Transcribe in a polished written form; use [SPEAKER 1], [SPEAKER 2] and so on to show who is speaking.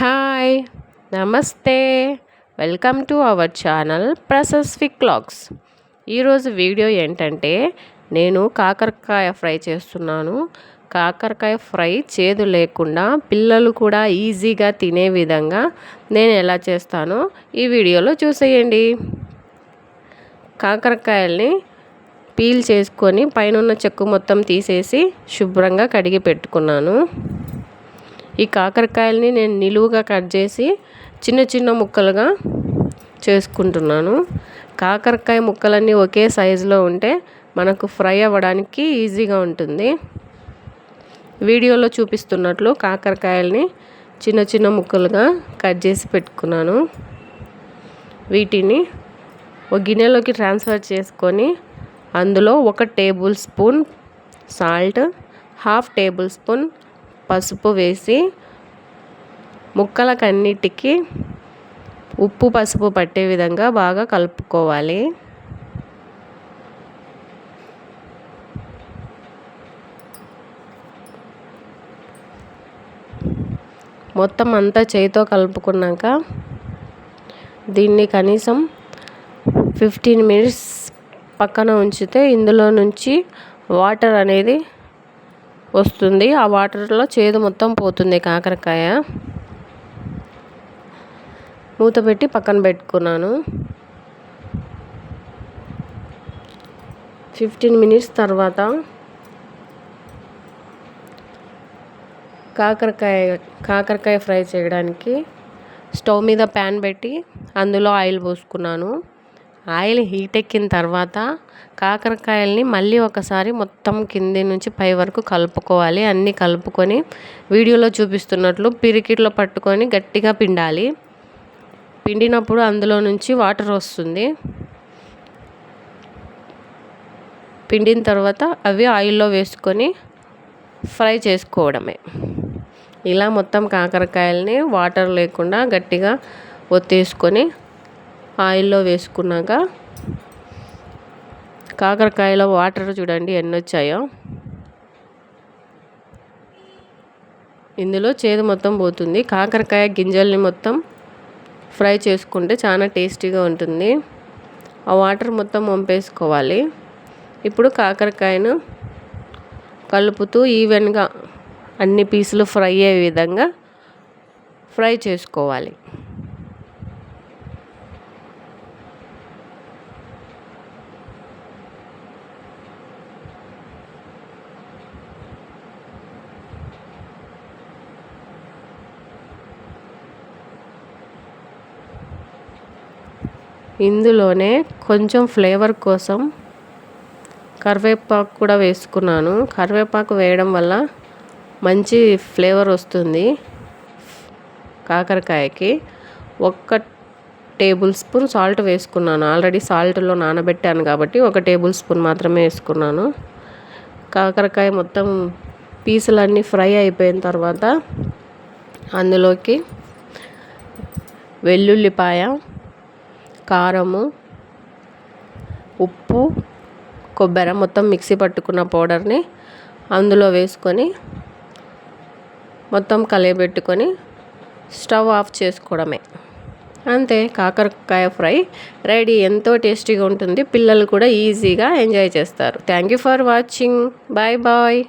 [SPEAKER 1] Hi, నమస్తే. Welcome to our channel Prashasvik vlogs. ఈరోజు video ఏంటంటే నేను కాకరకాయ ఫ్రై చేస్తున్నాను. కాకరకాయ ఫ్రై చేదు లేకుండా పిల్లలు కూడా ఈజీగా తినే విధంగా నేను ఎలా చేస్తానో ఈ వీడియోలో చూసేయండి. కాకరకాయల్ని పీల్ చేసుకొని పైన చెక్కు మొత్తం తీసేసి శుభ్రంగా కడిగి పెట్టుకున్నాను. ఈ కాకరకాయల్ని నేను నిలువుగా కట్ చేసి చిన్న చిన్న ముక్కలుగా చేసుకుంటున్నాను. కాకరకాయ ముక్కలన్నీ ఒకే సైజులో ఉంటే మనకు ఫ్రై అవ్వడానికి ఈజీగా ఉంటుంది. వీడియోలో చూపిస్తున్నట్లు కాకరకాయల్ని చిన్న చిన్న ముక్కలుగా కట్ చేసి పెట్టుకున్నాను. వీటిని ఒక గిన్నెలోకి ట్రాన్స్ఫర్ చేసుకొని అందులో 1 table spoon salt, 1/2 table spoon పసుపు వేసి ముక్కలకన్నిటికీ ఉప్పు పసుపు పట్టే విధంగా బాగా కలుపుకోవాలి. మొత్తం అంతా చేయితో కలుపుకున్నాక దీన్ని కనీసం 15 మినిట్స్ పక్కన ఉంచితే ఇందులో నుంచి వాటర్ అనేది వస్తుంది. ఆ వాటర్లో చేదు మొత్తం పోతుంది. కాకరకాయ మూత పెట్టి పక్కన పెట్టుకున్నాను. 15 మినిట్స్ తర్వాత కాకరకాయ ఫ్రై చేయడానికి స్టవ్ మీద ప్యాన్ పెట్టి అందులో ఆయిల్ పోసుకున్నాను. ఆయిల్ హీట్ ఎక్కిన తర్వాత కాకరకాయల్ని మళ్ళీ ఒకసారి మొత్తం కింది నుంచి పై వరకు కలుపుకోవాలి. అన్నీ కలుపుకొని వీడియోలో చూపిస్తున్నట్లు పిరికిట్లో పట్టుకొని గట్టిగా పిండాలి. పిండినప్పుడు అందులో నుంచి వాటర్ వస్తుంది. పిండిన తర్వాత అవి ఆయిల్లో వేసుకొని ఫ్రై చేసుకోవడమే. ఇలా మొత్తం కాకరకాయల్ని వాటర్ లేకుండా గట్టిగా ఒత్తేసుకొని ఆయిల్లో వేసుకున్నాక కాకరకాయలో వాటర్ చూడండి ఎన్ని వచ్చాయో. ఇందులో చేదు మొత్తం పోతుంది. కాకరకాయ గింజల్ని మొత్తం ఫ్రై చేసుకుంటే చాలా టేస్టీగా ఉంటుంది. ఆ వాటర్ మొత్తం వంపేసుకోవాలి. ఇప్పుడు కాకరకాయను కలుపుతూ ఈవెన్గా అన్ని పీసులు ఫ్రై అయ్యే విధంగా ఫ్రై చేసుకోవాలి. ఇందులోనే కొంచెం ఫ్లేవర్ కోసం కరివేపాకు కూడా వేసుకున్నాను. కరివేపాకు వేయడం వల్ల మంచి ఫ్లేవర్ వస్తుంది కాకరకాయకి. 1 టేబుల్ స్పూన్ సాల్ట్ వేసుకున్నాను. ఆల్రెడీ సాల్ట్లో నానబెట్టాను కాబట్టి 1 టేబుల్ స్పూన్ మాత్రమే వేసుకున్నాను. కాకరకాయ మొత్తం పీసులన్నీ ఫ్రై అయిపోయిన తర్వాత అందులోకి వెల్లుల్లిపాయ, కారము, ఉప్పు, కొబ్బరి మొత్తం మిక్సీ పట్టుకున్న పౌడర్ని అందులో వేసుకొని మొత్తం కలియబెట్టుకొని స్టవ్ ఆఫ్ చేసుకోవడమే. అంతే, కాకరకాయ ఫ్రై రెడీ. ఎంతో టేస్టీగా ఉంటుంది. పిల్లలు కూడా ఈజీగా ఎంజాయ్ చేస్తారు. Thank you for watching. Bye bye.